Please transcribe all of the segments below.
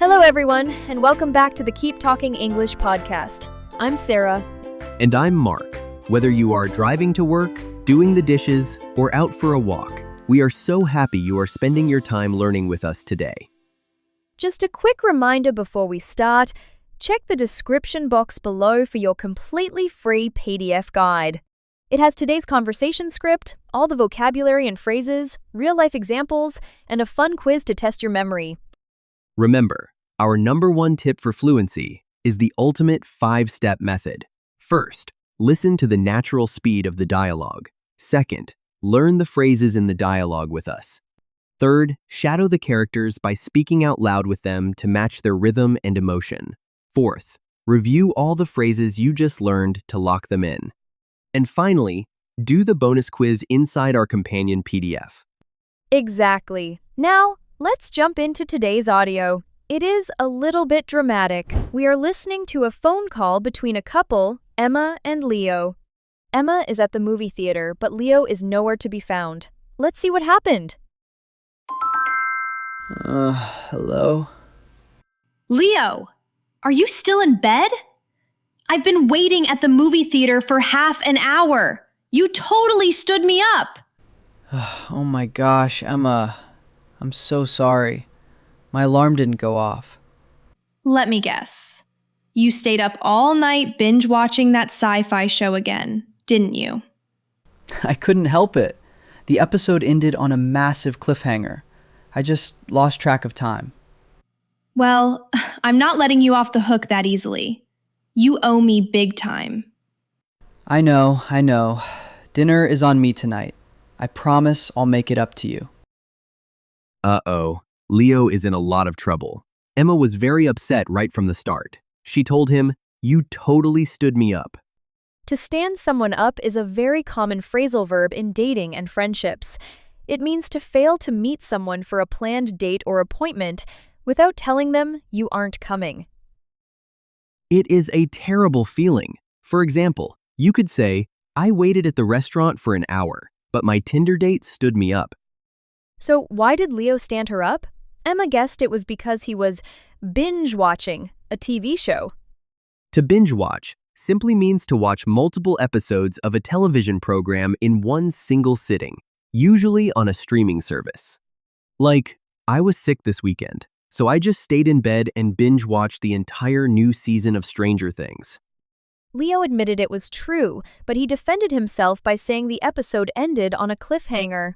Hello, everyone, and welcome back to the Keep Talking English podcast. I'm Sarah. And I'm Mark. Whether you are driving to work, doing the dishes, or out for a walk, we are so happy you are spending your time learning with us today. Just a quick reminder before we start, check the description box below for your completely free PDF guide. It has today's conversation script, all the vocabulary and phrases, real-life examples, and a fun quiz to test your memory. Remember, our number one tip for fluency is the ultimate 5-step method. First, listen to the natural speed of the dialogue. Second, learn the phrases in the dialogue with us. Third, shadow the characters by speaking out loud with them to match their rhythm and emotion. Fourth, review all the phrases you just learned to lock them in. And finally, do the bonus quiz inside our companion PDF. Exactly. Now, let's jump into today's audio. It is a little bit dramatic. We are listening to a phone call between a couple, Emma and Leo. Emma is at the movie theater, but Leo is nowhere to be found. Let's see what happened. Hello? Leo, are you still in bed? I've been waiting at the movie theater for half an hour. You totally stood me up. Oh my gosh, Emma. I'm so sorry. My alarm didn't go off. Let me guess. You stayed up all night binge-watching that sci-fi show again, didn't you? I couldn't help it. The episode ended on a massive cliffhanger. I just lost track of time. Well, I'm not letting you off the hook that easily. You owe me big time. I know. Dinner is on me tonight. I promise I'll make it up to you. Uh-oh, Leo is in a lot of trouble. Emma was very upset right from the start. She told him, "You totally stood me up." To stand someone up is a very common phrasal verb in dating and friendships. It means to fail to meet someone for a planned date or appointment without telling them you aren't coming. It is a terrible feeling. For example, you could say, "I waited at the restaurant for an hour, but my Tinder date stood me up." So why did Leo stand her up? Emma guessed it was because he was binge-watching a TV show. To binge-watch simply means to watch multiple episodes of a television program in one single sitting, usually on a streaming service. Like, I was sick this weekend, so I just stayed in bed and binge-watched the entire new season of Stranger Things. Leo admitted it was true, but he defended himself by saying the episode ended on a cliffhanger.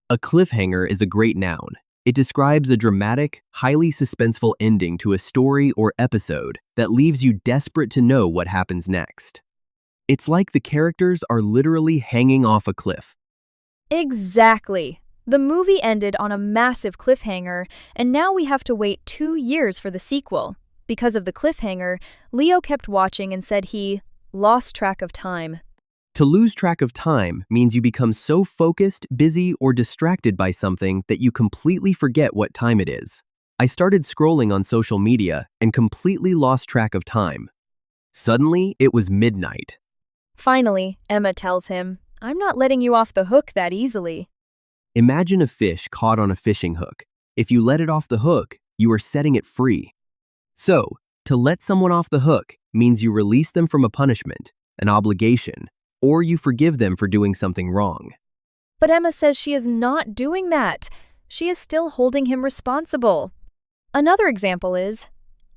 A cliffhanger is a great noun. It describes a dramatic, highly suspenseful ending to a story or episode that leaves you desperate to know what happens next. It's like the characters are literally hanging off a cliff. Exactly. The movie ended on a massive cliffhanger, and now we have to wait 2 years for the sequel. Because of the cliffhanger, Leo kept watching and said he lost track of time. To lose track of time means you become so focused, busy, or distracted by something that you completely forget what time it is. I started scrolling on social media and completely lost track of time. Suddenly, it was midnight. Finally, Emma tells him, "I'm not letting you off the hook that easily." Imagine a fish caught on a fishing hook. If you let it off the hook, you are setting it free. So, to let someone off the hook means you release them from a punishment, an obligation, or you forgive them for doing something wrong. But Emma says she is not doing that. She is still holding him responsible. Another example is,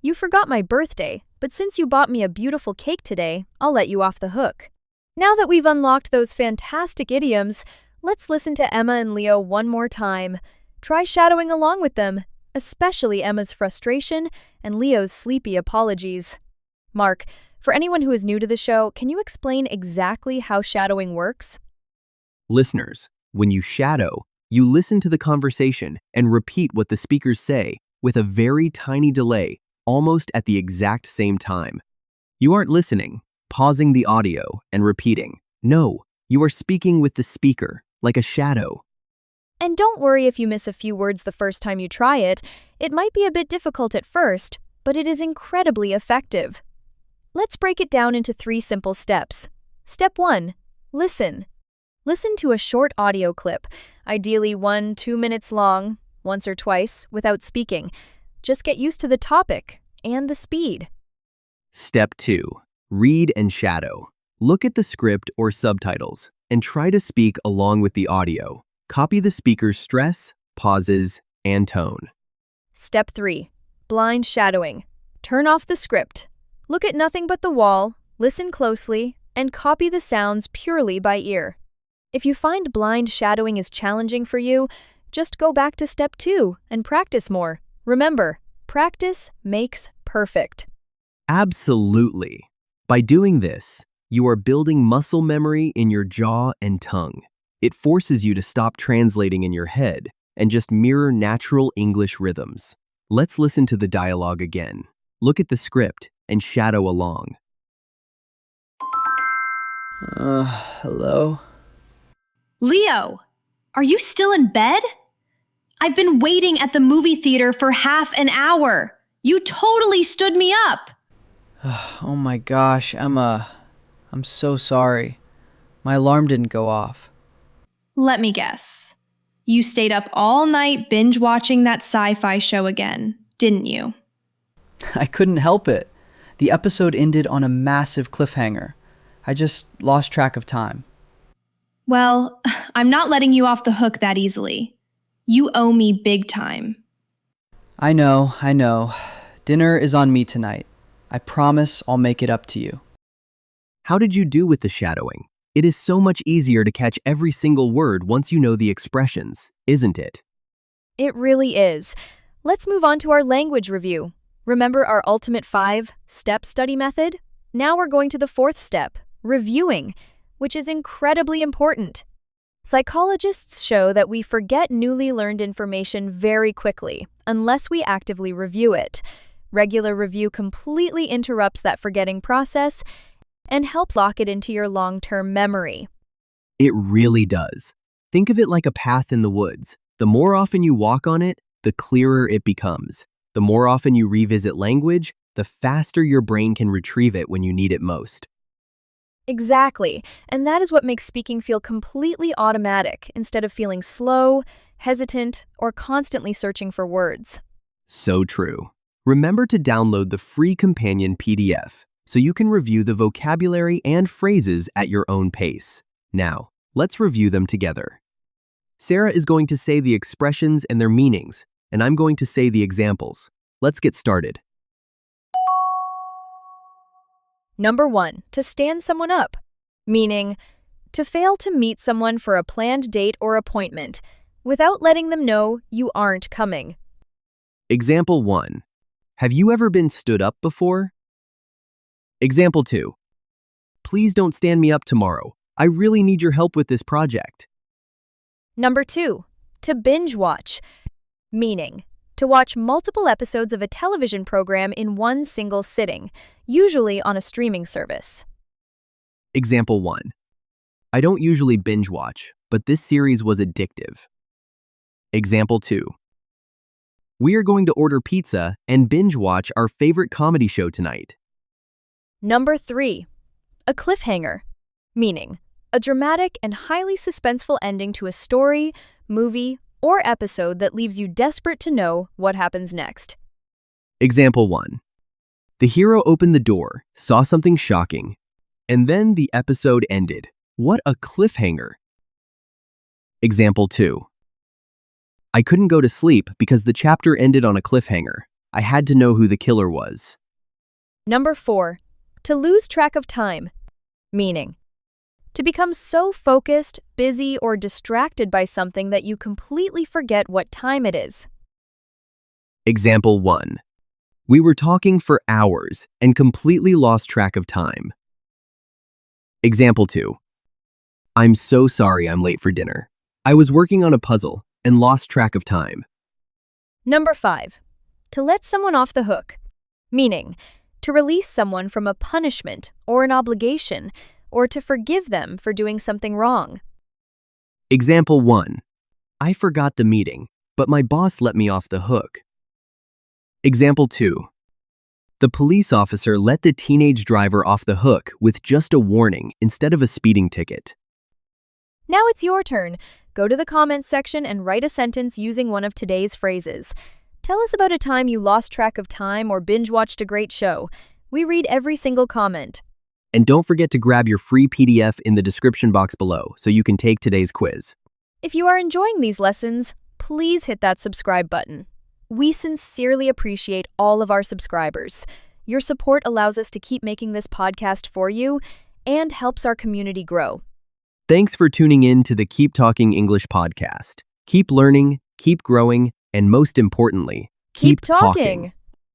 "You forgot my birthday, but since you bought me a beautiful cake today, I'll let you off the hook." Now that we've unlocked those fantastic idioms, let's listen to Emma and Leo one more time. Try shadowing along with them, especially Emma's frustration and Leo's sleepy apologies. Mark, for anyone who is new to the show, can you explain exactly how shadowing works? Listeners, when you shadow, you listen to the conversation and repeat what the speakers say with a very tiny delay, almost at the exact same time. You aren't listening, pausing the audio, and repeating. No, you are speaking with the speaker, like a shadow. And don't worry if you miss a few words the first time you try it. It might be a bit difficult at first, but it is incredibly effective. Let's break it down into 3 simple steps. Step 1. Listen. Listen to a short audio clip, ideally 1-2 minutes long, once or twice, without speaking. Just get used to the topic and the speed. Step 2. Read and shadow. Look at the script or subtitles and try to speak along with the audio. Copy the speaker's stress, pauses, and tone. Step 3. Blind shadowing. Turn off the script. Look at nothing but the wall, listen closely, and copy the sounds purely by ear. If you find blind shadowing is challenging for you, just go back to step 2 and practice more. Remember, practice makes perfect. Absolutely. By doing this, you are building muscle memory in your jaw and tongue. It forces you to stop translating in your head and just mirror natural English rhythms. Let's listen to the dialogue again. Look at the script and shadow along. Hello? Leo, are you still in bed? I've been waiting at the movie theater for half an hour. You totally stood me up. Oh my gosh, Emma. I'm so sorry. My alarm didn't go off. Let me guess. You stayed up all night binge-watching that sci-fi show again, didn't you? I couldn't help it. The episode ended on a massive cliffhanger. I just lost track of time. Well, I'm not letting you off the hook that easily. You owe me big time. I know. Dinner is on me tonight. I promise I'll make it up to you. How did you do with the shadowing? It is so much easier to catch every single word once you know the expressions, isn't it? It really is. Let's move on to our language review. Remember our ultimate 5-step study method? Now we're going to the 4th step, reviewing, which is incredibly important. Psychologists show that we forget newly learned information very quickly, unless we actively review it. Regular review completely interrupts that forgetting process and helps lock it into your long-term memory. It really does. Think of it like a path in the woods. The more often you walk on it, the clearer it becomes. The more often you revisit language, the faster your brain can retrieve it when you need it most. Exactly, and that is what makes speaking feel completely automatic instead of feeling slow, hesitant, or constantly searching for words. So true. Remember to download the free companion PDF so you can review the vocabulary and phrases at your own pace. Now, let's review them together. Sarah is going to say the expressions and their meanings, and I'm going to say the examples. Let's get started. Number 1, to stand someone up, meaning to fail to meet someone for a planned date or appointment without letting them know you aren't coming. Example 1. Have you ever been stood up before? Example 2. Please don't stand me up tomorrow. I really need your help with this project. Number 2, to binge-watch, meaning to watch multiple episodes of a television program in one single sitting, usually on a streaming service. Example 1. I don't usually binge watch, but this series was addictive. Example 2. We are going to order pizza and binge watch our favorite comedy show tonight. Number 3, a cliffhanger, meaning a dramatic and highly suspenseful ending to a story, movie, or episode that leaves you desperate to know what happens next. Example 1. The hero opened the door, saw something shocking, and then the episode ended. What a cliffhanger! Example 2. I couldn't go to sleep because the chapter ended on a cliffhanger. I had to know who the killer was. Number 4, to lose track of time, meaning to become so focused, busy, or distracted by something that you completely forget what time it is. Example 1. We were talking for hours and completely lost track of time. Example 2. I'm so sorry I'm late for dinner. I was working on a puzzle and lost track of time. Number 5, to let someone off the hook, meaning to release someone from a punishment or an obligation, or to forgive them for doing something wrong. Example 1. I forgot the meeting, but my boss let me off the hook. Example 2. The police officer let the teenage driver off the hook with just a warning instead of a speeding ticket. Now it's your turn. Go to the comments section and write a sentence using one of today's phrases. Tell us about a time you lost track of time or binge-watched a great show. We read every single comment. And don't forget to grab your free PDF in the description box below so you can take today's quiz. If you are enjoying these lessons, please hit that subscribe button. We sincerely appreciate all of our subscribers. Your support allows us to keep making this podcast for you and helps our community grow. Thanks for tuning in to the Keep Talking English podcast. Keep learning, keep growing, and most importantly, keep talking.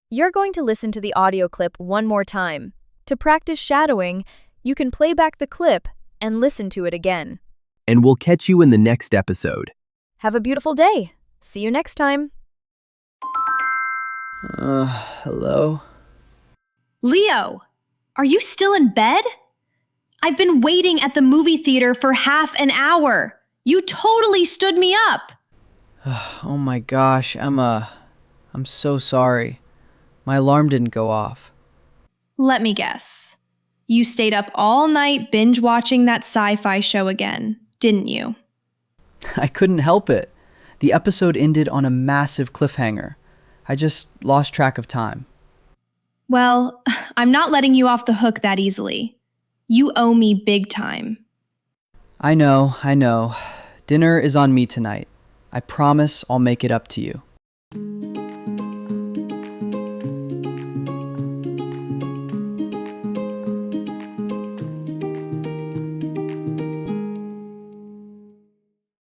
You're going to listen to the audio clip one more time. To practice shadowing, you can play back the clip and listen to it again. And we'll catch you in the next episode. Have a beautiful day. See you next time. Hello? Leo, are you still in bed? I've been waiting at the movie theater for half an hour. You totally stood me up. Oh my gosh, Emma. I'm so sorry. My alarm didn't go off. Let me guess. You stayed up all night binge watching that sci-fi show again, didn't you? I couldn't help it. The episode ended on a massive cliffhanger. I just lost track of time. Well, I'm not letting you off the hook that easily. You owe me big time. I know. Dinner is on me tonight. I promise I'll make it up to you.